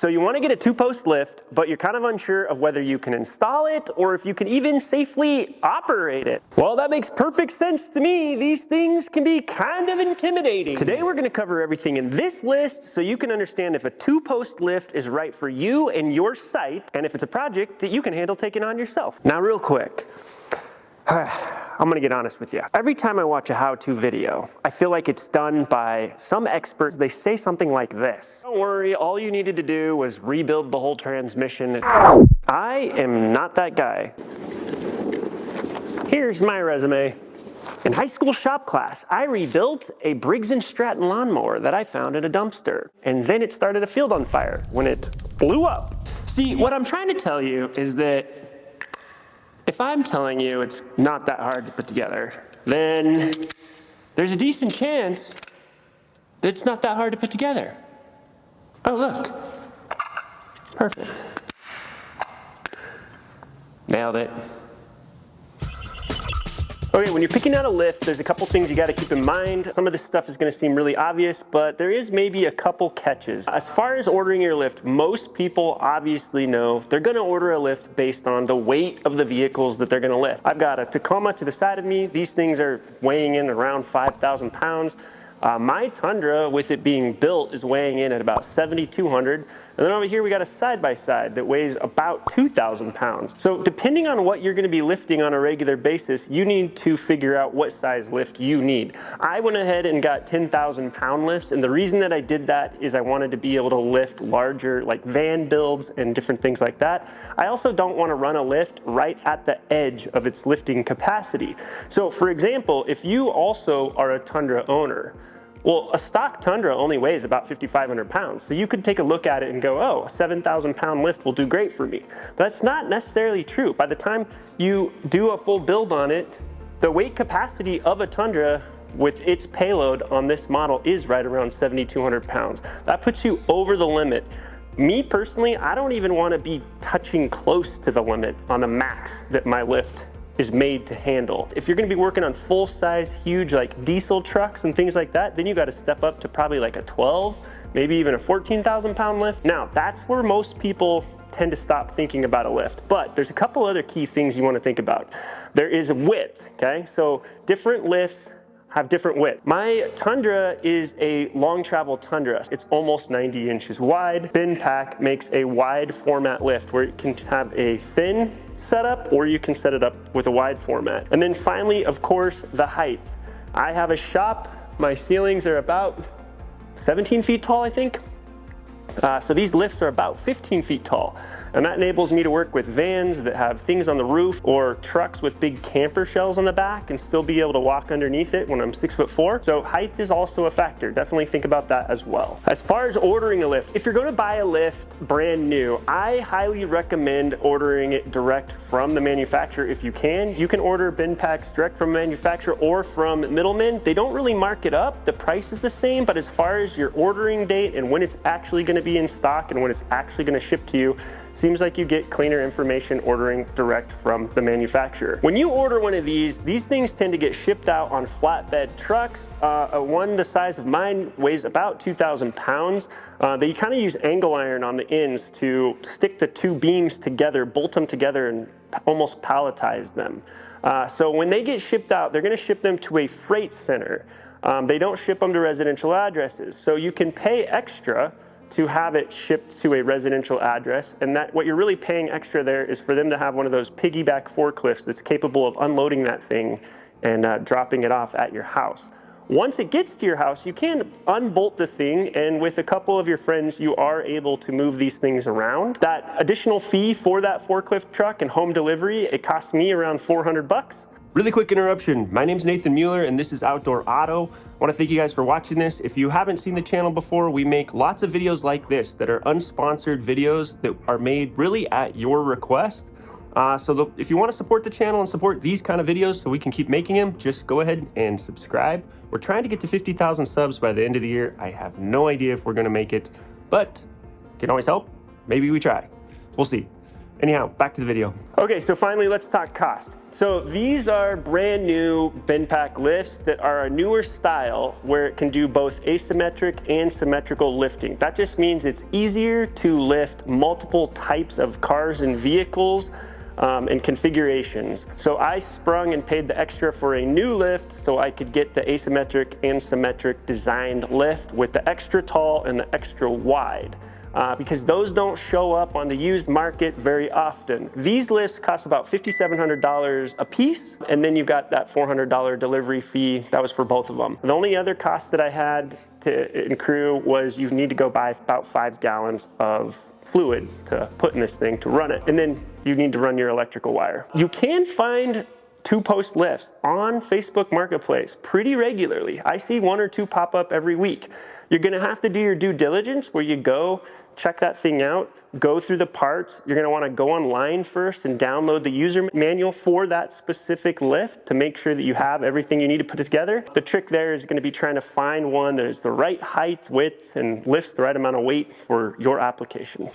So you want to get a 2-post lift, but you're kind of unsure of whether you can install it or if you can even safely operate it. Well, that makes perfect sense to me. These things can be kind of intimidating. Today we're going to cover everything in this list so you can understand if a 2-post lift is right for you and your site, and if it's a project that you can handle taking on yourself. Now real quick, I'm gonna get honest with you. Every time I watch a how-to video, I feel like it's done by some experts. They say something like this: don't worry, all you needed to do was rebuild the whole transmission. I am not that guy. Here's my resume. In high school shop class, I rebuilt a Briggs & Stratton lawnmower that I found in a dumpster. And then it started a field on fire when it blew up. See, what I'm trying to tell you is that if I'm telling you it's not that hard to put together, then there's a decent chance that it's not that hard to put together. Oh, look. Perfect. Nailed it. Okay, when you're picking out a lift, there's a couple things you gotta keep in mind. Some of this stuff is gonna seem really obvious, but there is maybe a couple catches. As far as ordering your lift, most people obviously know they're gonna order a lift based on the weight of the vehicles that they're gonna lift. I've got a Tacoma to the side of me. These things are weighing in around 5,000 pounds. My Tundra, with it being built, is weighing in at about 7,200. And then over here, we got a side-by-side that weighs about 2,000 pounds. So depending on what you're gonna be lifting on a regular basis, you need to figure out what size lift you need. I went ahead and got 10,000 pound lifts. And the reason that I did that is I wanted to be able to lift larger, like van builds and different things like that. I also don't wanna run a lift right at the edge of its lifting capacity. So for example, if you also are a Tundra owner, well, a stock Tundra only weighs about 5,500 pounds. So you could take a look at it and go, oh, a 7,000 pound lift will do great for me. But that's not necessarily true. By the time you do a full build on it, the weight capacity of a Tundra with its payload on this model is right around 7,200 pounds. That puts you over the limit. Me personally, I don't even want to be touching close to the limit on the max that my lift is made to handle. If you're gonna be working on full-size, huge like diesel trucks and things like that, then you gotta step up to probably like a 12, maybe even a 14,000 pound lift. Now, that's where most people tend to stop thinking about a lift, but there's a couple other key things you wanna think about. There is width, okay? So different lifts have different width. My Tundra is a long travel Tundra. It's almost 90 inches wide. Bendpak makes a wide format lift where it can have a thin setup or you can set it up with a wide format. And then finally, of course, the height. I have a shop. My ceilings are about 17 feet tall, I think. So these lifts are about 15 feet tall. And that enables me to work with vans that have things on the roof or trucks with big camper shells on the back and still be able to walk underneath it when I'm 6'4". So height is also a factor. Definitely think about that as well. As far as ordering a lift, if you're going to buy a lift brand new, I highly recommend ordering it direct from the manufacturer if you can. You can order Bendpaks direct from manufacturer or from middlemen. They don't really mark it up. The price is the same, but as far as your ordering date and when it's actually going to be in stock and when it's actually going to ship to you, seems like you get cleaner information ordering direct from the manufacturer. When you order one of these things tend to get shipped out on flatbed trucks. One the size of mine weighs about 2,000 pounds. They kind of use angle iron on the ends to stick the two beams together, bolt them together, and almost palletize them. So when they get shipped out, they're going to ship them to a freight center. They don't ship them to residential addresses. So you can pay extra to have it shipped to a residential address, and that what you're really paying extra there is for them to have one of those piggyback forklifts that's capable of unloading that thing and dropping it off at your house. Once it gets to your house, you can unbolt the thing, and with a couple of your friends, you are able to move these things around. That additional fee for that forklift truck and home delivery, it cost me around 400 bucks. Really quick interruption. My name's Nathan Mueller and this is Outdoor Auto. I want to thank you guys for watching this. If you haven't seen the channel before, we make lots of videos like this that are unsponsored videos that are made really at your request. If you want to support the channel and support these kind of videos so we can keep making them, just go ahead and subscribe. We're trying to get to 50,000 subs by the end of the year. I have no idea if we're going to make it, but can always help. Maybe we try. We'll see. Anyhow, back to the video. Okay, so finally let's talk cost. So these are brand new Bendpak lifts that are a newer style where it can do both asymmetric and symmetrical lifting. That just means it's easier to lift multiple types of cars and vehicles and configurations. So I sprung and paid the extra for a new lift so I could get the asymmetric and symmetric designed lift with the extra tall and the extra wide. Because those don't show up on the used market very often. These lifts cost about $5,700 a piece, and then you've got that $400 delivery fee. That was for both of them. The only other cost that I had to accrue was you need to go buy about 5 gallons of fluid to put in this thing to run it, and then you need to run your electrical wire. You can find two-post lifts on Facebook Marketplace pretty regularly. I see 1 or 2 pop up every week. You're gonna have to do your due diligence where you go check that thing out, go through the parts. You're gonna wanna go online first and download the user manual for that specific lift to make sure that you have everything you need to put it together. The trick there is gonna be trying to find one that is the right height, width, and lifts the right amount of weight for your application.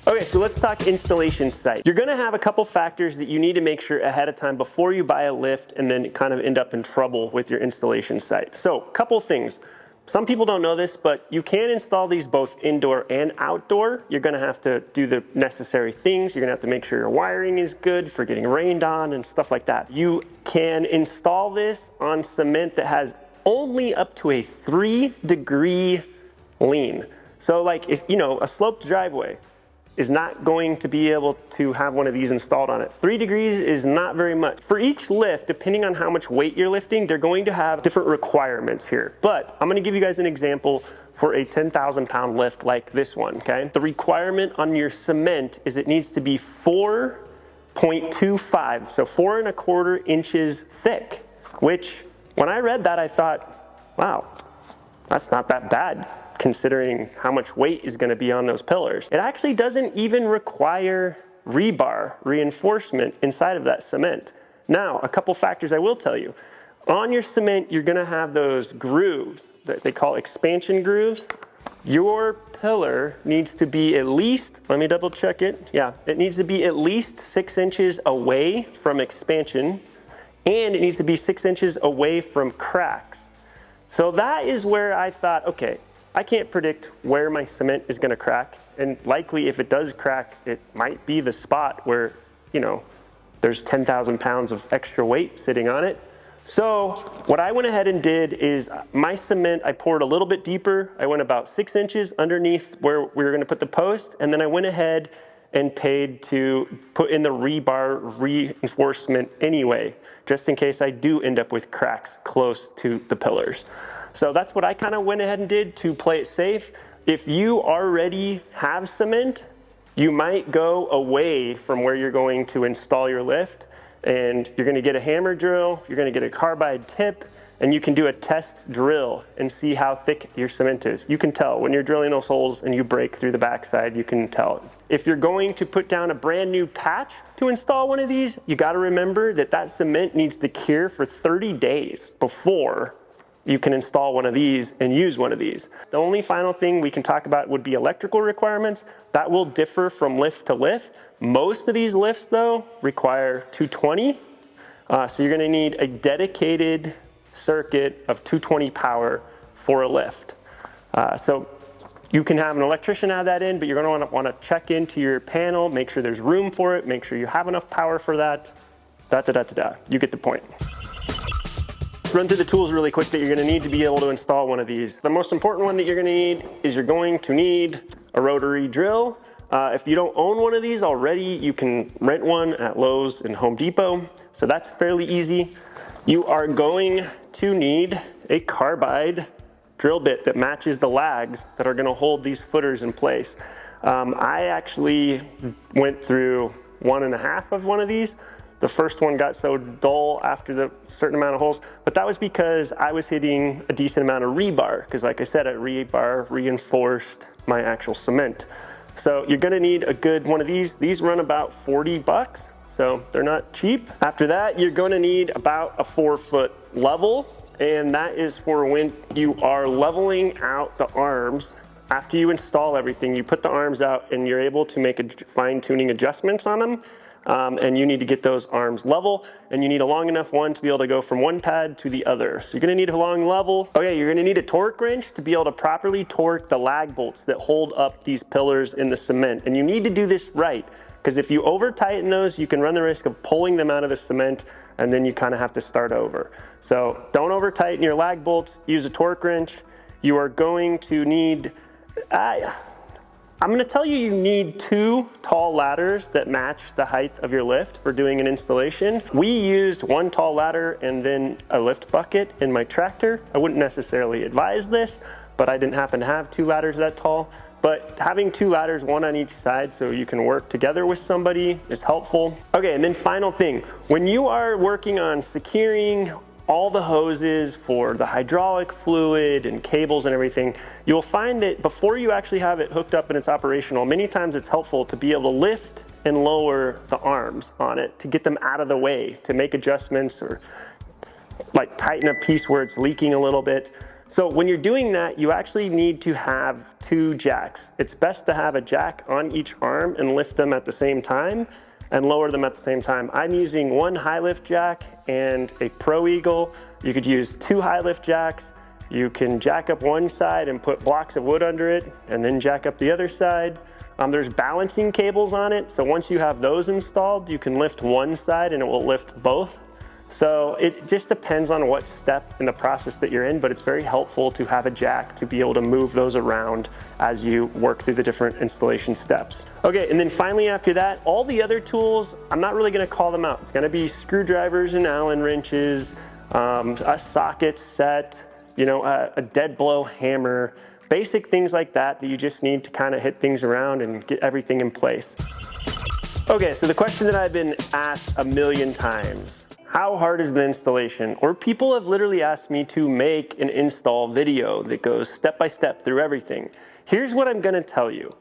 Okay, so let's talk installation site. You're gonna have a couple factors that you need to make sure ahead of time before you buy a lift and then kind of end up in trouble with your installation site. So, couple things. Some people don't know this, but you can install these both indoor and outdoor. You're gonna have to do the necessary things. You're gonna have to make sure your wiring is good for getting rained on and stuff like that. You can install this on cement that has only up to a 3-degree lean. So like if, you know, a sloped driveway is not going to be able to have one of these installed on it. 3 degrees is not very much. For each lift, depending on how much weight you're lifting, they're going to have different requirements here. But I'm gonna give you guys an example for a 10,000 pound lift like this one, okay? The requirement on your cement is it needs to be 4.25, so 4¼ inches thick, which when I read that, I thought, wow, that's not that bad, considering how much weight is gonna be on those pillars. It actually doesn't even require rebar reinforcement inside of that cement. Now, a couple factors I will tell you. On your cement, you're gonna have those grooves that they call expansion grooves. Your pillar needs to be at least, let me double check it. Yeah, it needs to be at least 6 inches away from expansion, and it needs to be 6 inches away from cracks. So that is where I thought, okay, I can't predict where my cement is gonna crack, and likely if it does crack, it might be the spot where, you know, there's 10,000 pounds of extra weight sitting on it. So what I went ahead and did is my cement, I poured a little bit deeper. I went about 6 inches underneath where we were gonna put the post, and then I went ahead and paid to put in the rebar reinforcement anyway, just in case I do end up with cracks close to the pillars. So that's what I kind of went ahead and did to play it safe. If you already have cement, you might go away from where you're going to install your lift, and you're gonna get a hammer drill, you're gonna get a carbide tip, and you can do a test drill and see how thick your cement is. You can tell when you're drilling those holes and you break through the backside, you can tell. If you're going to put down a brand new patch to install one of these, you gotta remember that that cement needs to cure for 30 days before you can install one of these and use one of these. The only final thing we can talk about would be electrical requirements. That will differ from lift to lift. Most of these lifts though require 220. So you're gonna need a dedicated circuit of 220 power for a lift. So you can have an electrician add that in, but you're gonna wanna check into your panel, make sure there's room for it, make sure you have enough power for that. You get the point. Run through the tools really quick that you're gonna need to be able to install one of these. The most important one that you're gonna need is you're going to need a rotary drill. If you don't own one of these already, you can rent one at Lowe's and Home Depot. So that's fairly easy. You are going to need a carbide drill bit that matches the lags that are gonna hold these footers in place. I actually went through 1.5 of one of these. The first one got so dull after the certain amount of holes, but that was because I was hitting a decent amount of rebar, because like I said, I rebar reinforced my actual cement. So you're gonna need a good one of these. These run about 40 bucks, so they're not cheap. After that, you're gonna need about a 4-foot level, and that is for when you are leveling out the arms after you install everything, you put the arms out and you're able to make fine-tuning adjustments on them. And you need to get those arms level, and you need a long enough one to be able to go from one pad to the other. So you're gonna need a long level. Okay, you're gonna need a torque wrench to be able to properly torque the lag bolts that hold up these pillars in the cement. And you need to do this right, because if you over tighten those, you can run the risk of pulling them out of the cement, and then you kind of have to start over. So don't over tighten your lag bolts, use a torque wrench. You are going to need, I'm gonna tell you, you need 2 tall ladders that match the height of your lift for doing an installation. We used 1 tall ladder and then a lift bucket in my tractor. I wouldn't necessarily advise this, but I didn't happen to have 2 ladders that tall. But having 2 ladders, 1 on each side, so you can work together with somebody is helpful. Okay, and then final thing, when you are working on securing all the hoses for the hydraulic fluid and cables and everything, you'll find that before you actually have it hooked up and it's operational, many times it's helpful to be able to lift and lower the arms on it to get them out of the way, to make adjustments or like tighten a piece where it's leaking a little bit. So when you're doing that, you actually need to have 2 jacks. It's best to have a jack on each arm and lift them at the same time and lower them at the same time. I'm using 1 high lift jack and a Pro Eagle. You could use 2 high lift jacks. You can jack up one side and put blocks of wood under it and then jack up the other side. There's balancing cables on it, so once you have those installed, you can lift one side and it will lift both. So it just depends on what step in the process that you're in, but it's very helpful to have a jack to be able to move those around as you work through the different installation steps. Okay, and then finally after that, all the other tools, I'm not really gonna call them out. It's gonna be screwdrivers and Allen wrenches, a socket set, you know, a dead blow hammer, basic things like that that you just need to kind of hit things around and get everything in place. Okay, so the question that I've been asked a million times, how hard is the installation? Or people have literally asked me to make an install video that goes step by step through everything. Here's what I'm gonna tell you.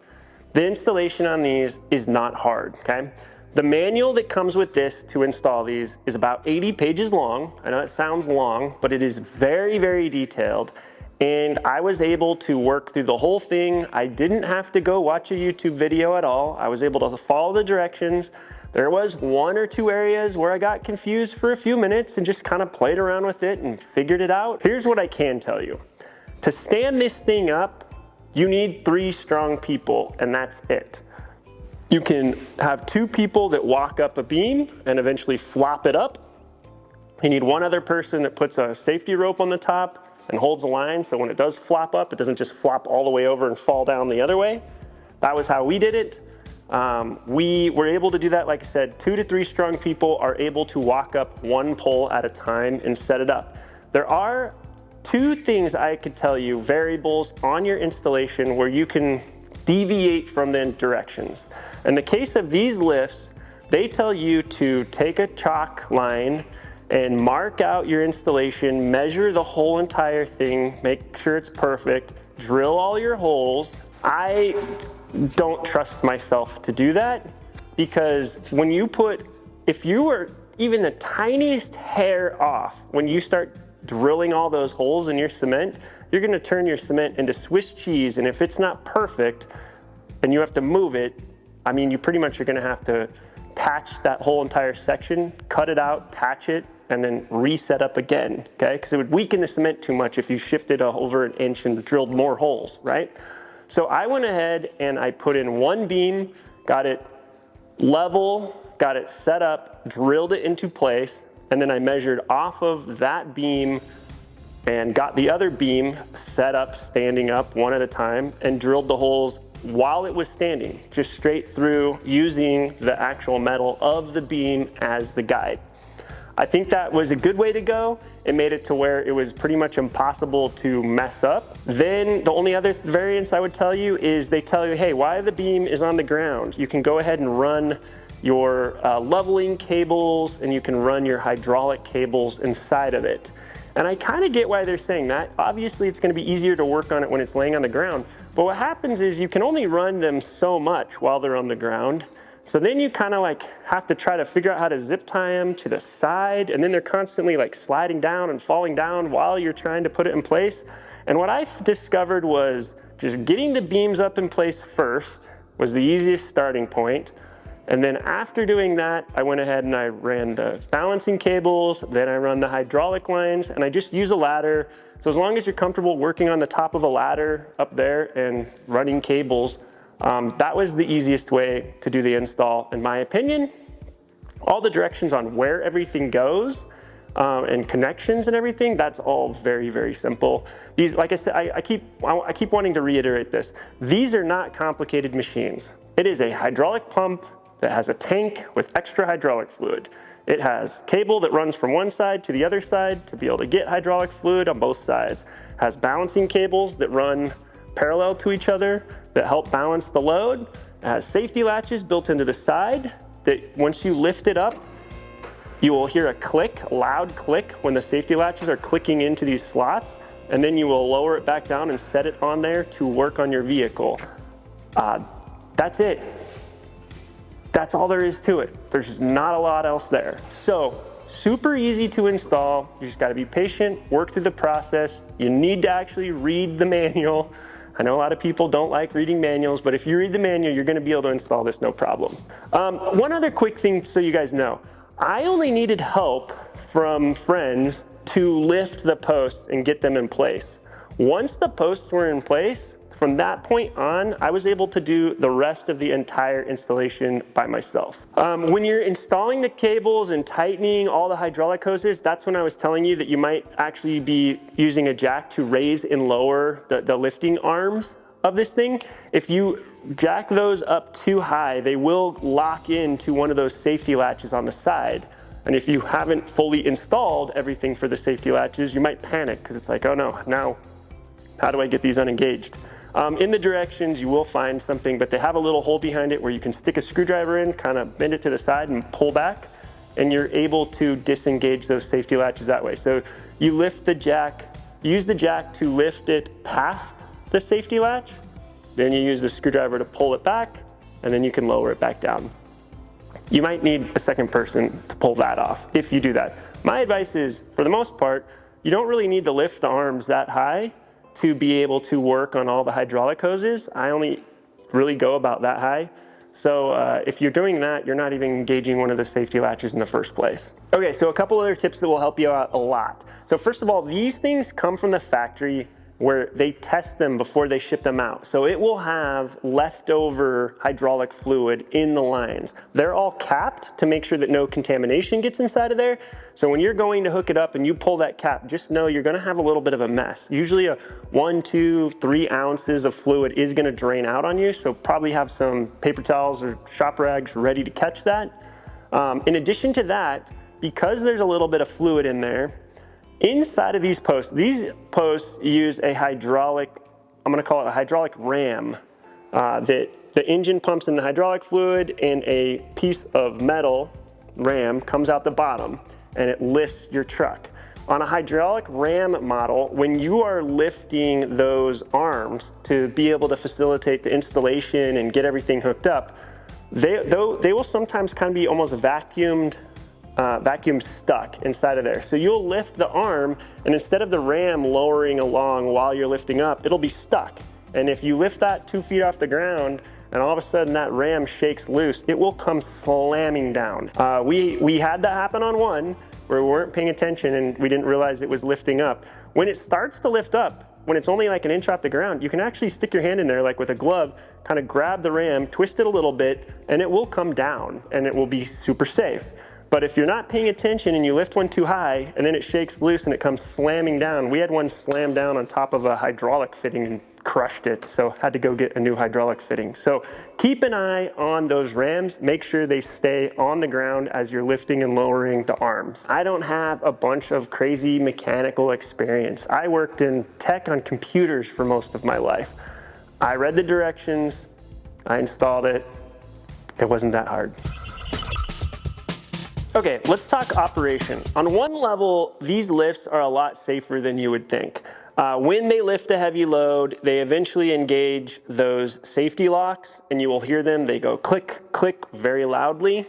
The installation on these is not hard, okay? The manual that comes with this to install these is about 80 pages long. I know it sounds long, but it is very, very detailed. And I was able to work through the whole thing. I didn't have to go watch a YouTube video at all. I was able to follow the directions. There was 1 or 2 areas where I got confused for a few minutes and just kind of played around with it and figured it out. Here's what I can tell you. To stand this thing up, you need 3 strong people, and that's it. You can have 2 people that walk up a beam and eventually flop it up. You need 1 other person that puts a safety rope on the top and holds a line, so when it does flop up, it doesn't just flop all the way over and fall down the other way. That was how we did it. We were able to do that, like I said, 2 to 3 strong people are able to walk up 1 pole at a time and set it up. There are 2 things I could tell you, variables on your installation where you can deviate from the directions. In the case of these lifts, they tell you to take a chalk line and mark out your installation, measure the whole entire thing, make sure it's perfect, drill all your holes. I don't trust myself to do that, because when you if you were even the tiniest hair off, when you start drilling all those holes in your cement, you're gonna turn your cement into Swiss cheese, and if it's not perfect and you have to move it, I mean, you pretty much are gonna have to patch that whole entire section, cut it out, patch it, and then reset up again, okay? Because it would weaken the cement too much if you shifted over an inch and drilled more holes, right? So I went ahead and I put in 1 beam, got it level, got it set up, drilled it into place, and then I measured off of that beam and got the other beam set up, standing up 1 at a time, and drilled the holes while it was standing, just straight through, using the actual metal of the beam as the guide. I think that was a good way to go. It made it to where it was pretty much impossible to mess up. Then the only other variance I would tell you is they tell you, hey, while the beam is on the ground, you can go ahead and run your leveling cables and you can run your hydraulic cables inside of it. And I kind of get why they're saying that. Obviously, it's going to be easier to work on it when it's laying on the ground. But what happens is you can only run them so much while they're on the ground. So then you kind of like have to try to figure out how to zip tie them to the side, and then they're constantly like sliding down and falling down while you're trying to put it in place. And what I discovered was just getting the beams up in place first was the easiest starting point. And then after doing that, I went ahead and I ran the balancing cables, then I run the hydraulic lines, and I just use a ladder. So as long as you're comfortable working on the top of a ladder up there and running cables, that was the easiest way to do the install, in my opinion. All the directions on where everything goes and connections and everything, that's all very, very simple. These, like I said, I keep wanting to reiterate this. These are not complicated machines. It is a hydraulic pump that has a tank with extra hydraulic fluid. It has cable that runs from one side to the other side to be able to get hydraulic fluid on both sides. It has balancing cables that run parallel to each other that help balance the load. It has safety latches built into the side that once you lift it up, you will hear a click, a loud click when the safety latches are clicking into these slots, and then you will lower it back down and set it on there to work on your vehicle. That's it. That's all there is to it. There's not a lot else there. So super easy to install. You just got to be patient, work through the process. You need to actually read the manual. I know a lot of people don't like reading manuals, but if you read the manual, you're going to be able to install this no problem. One other quick thing so you guys know, I only needed help from friends to lift the posts and get them in place. Once the posts were in place, from that point on, I was able to do the rest of the entire installation by myself. When you're installing the cables and tightening all the hydraulic hoses, that's when I was telling you that you might actually be using a jack to raise and lower the lifting arms of this thing. If you jack those up too high, they will lock into one of those safety latches on the side. And if you haven't fully installed everything for the safety latches, you might panic because it's like, oh no, now how do I get these unengaged? In the directions, you will find something, but they have a little hole behind it where you can stick a screwdriver in, kind of bend it to the side and pull back, and you're able to disengage those safety latches that way. So you lift the jack, use the jack to lift it past the safety latch, then you use the screwdriver to pull it back, and then you can lower it back down. You might need a second person to pull that off if you do that. My advice is, for the most part, you don't really need to lift the arms that high to be able to work on all the hydraulic hoses. I only really go about that high. So if you're doing that, you're not even engaging one of the safety latches in the first place. Okay, so a couple other tips that will help you out a lot. So first of all, these things come from the factory where they test them before they ship them out. So it will have leftover hydraulic fluid in the lines. They're all capped to make sure that no contamination gets inside of there. So when you're going to hook it up and you pull that cap, just know you're gonna have a little bit of a mess. Usually a 1, 2, 3 ounces of fluid is gonna drain out on you. So probably have some paper towels or shop rags ready to catch that. In addition to that, because there's a little bit of fluid in there, inside of these posts use a hydraulic, I'm gonna call it a hydraulic ram, that the engine pumps in the hydraulic fluid and a piece of metal ram comes out the bottom and it lifts your truck. On a hydraulic ram model, when you are lifting those arms to be able to facilitate the installation and get everything hooked up, they will sometimes kind of be almost vacuum stuck inside of there. So you'll lift the arm, and instead of the ram lowering along while you're lifting up, it'll be stuck. And if you lift that 2 feet off the ground, and all of a sudden that ram shakes loose, it will come slamming down. We had that happen on one where we weren't paying attention and we didn't realize it was lifting up. When it starts to lift up, when it's only like an inch off the ground, you can actually stick your hand in there like with a glove, kind of grab the ram, twist it a little bit, and it will come down and it will be super safe. But if you're not paying attention and you lift one too high and then it shakes loose and it comes slamming down, we had one slam down on top of a hydraulic fitting and crushed it, so had to go get a new hydraulic fitting. So keep an eye on those rams, make sure they stay on the ground as you're lifting and lowering the arms. I don't have a bunch of crazy mechanical experience. I worked in tech on computers for most of my life. I read the directions, I installed it, it wasn't that hard. Okay, let's talk operation. On one level, these lifts are a lot safer than you would think. When they lift a heavy load, they eventually engage those safety locks and you will hear them. They go click, click very loudly.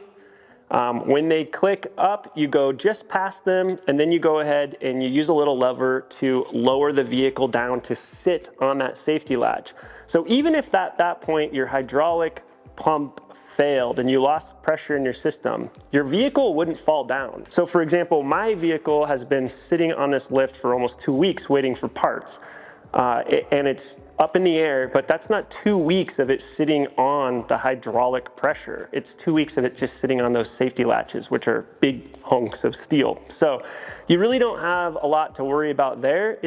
When they click up, you go just past them, and then you go ahead and you use a little lever to lower the vehicle down to sit on that safety latch. So even if at that point your hydraulic pump failed and you lost pressure in your system, your vehicle wouldn't fall down. So for example, my vehicle has been sitting on this lift for almost 2 weeks waiting for parts. And it's up in the air, but that's not 2 weeks of it sitting on the hydraulic pressure. It's 2 weeks of it just sitting on those safety latches, which are big hunks of steel. So you really don't have a lot to worry about there.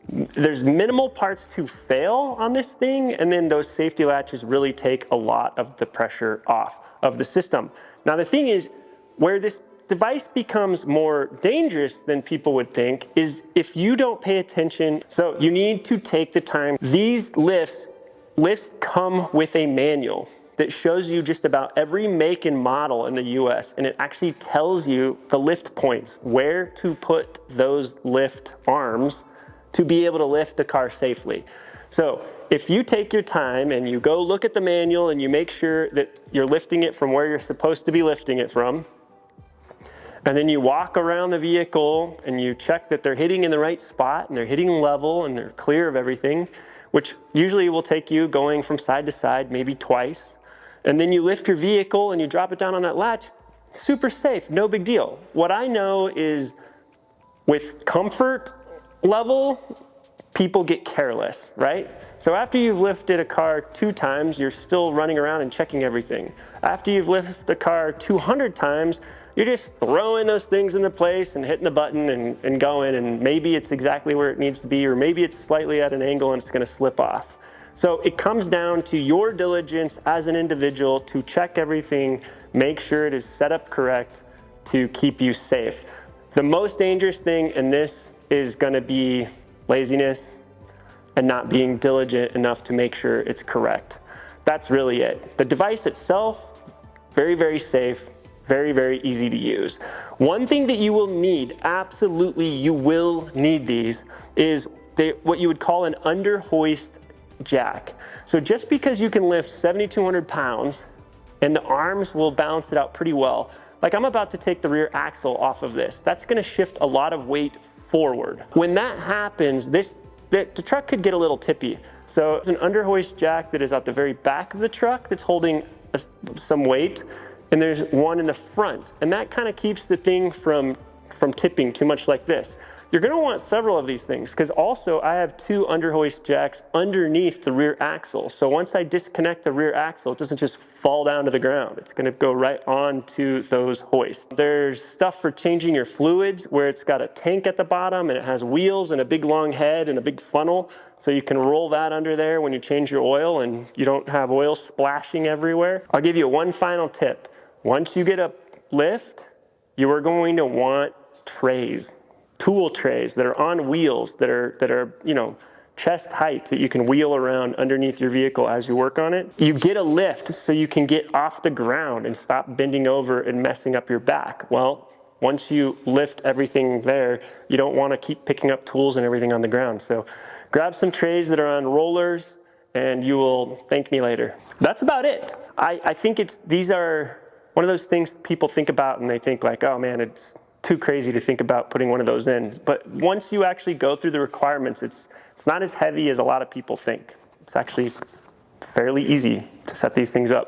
There's minimal parts to fail on this thing, and then those safety latches really take a lot of the pressure off of the system. Now the thing is, where this device becomes more dangerous than people would think is if you don't pay attention. So you need to take the time. These lifts come with a manual that shows you just about every make and model in the US, and it actually tells you the lift points, where to put those lift arms to be able to lift the car safely. So if you take your time and you go look at the manual and you make sure that you're lifting it from where you're supposed to be lifting it from, and then you walk around the vehicle and you check that they're hitting in the right spot and they're hitting level and they're clear of everything, which usually will take you going from side to side, maybe twice. And then you lift your vehicle and you drop it down on that latch, super safe, no big deal. What I know is with comfort level, people get careless, right? So after you've lifted a car 2 times, you're still running around and checking everything. After you've lifted a car 200 times, you're just throwing those things into place and hitting the button and going, and maybe it's exactly where it needs to be, or maybe it's slightly at an angle and it's gonna slip off. So it comes down to your diligence as an individual to check everything, make sure it is set up correct to keep you safe. The most dangerous thing in this is gonna be laziness and not being diligent enough to make sure it's correct. That's really it. The device itself, very, very safe, very, very easy to use. One thing that you will need, absolutely you will need these, is what you would call an under hoist jack. So just because you can lift 7,200 pounds and the arms will balance it out pretty well, like I'm about to take the rear axle off of this, that's gonna shift a lot of weight forward. When that happens, the truck could get a little tippy. So it's an under hoist jack that is at the very back of the truck that's holding some weight, and there's one in the front, and that kind of keeps the thing from tipping too much like this. You're gonna want several of these things, because also I have 2 under hoist jacks underneath the rear axle. So once I disconnect the rear axle, it doesn't just fall down to the ground. It's gonna go right onto those hoists. There's stuff for changing your fluids where it's got a tank at the bottom and it has wheels and a big long head and a big funnel. So you can roll that under there when you change your oil and you don't have oil splashing everywhere. I'll give you one final tip. Once you get a lift, you are going to want trays. Tool trays that are on wheels that are chest height, that you can wheel around underneath your vehicle as you work on it. You get a lift so you can get off the ground and stop bending over and messing up your back. Well, once you lift everything there, you don't want to keep picking up tools and everything on the ground. So grab some trays that are on rollers and you will thank me later. That's about it. I think these are one of those things people think about and they think like, oh man, it's too crazy to think about putting one of those in. But once you actually go through the requirements, it's not as heavy as a lot of people think. It's actually fairly easy to set these things up.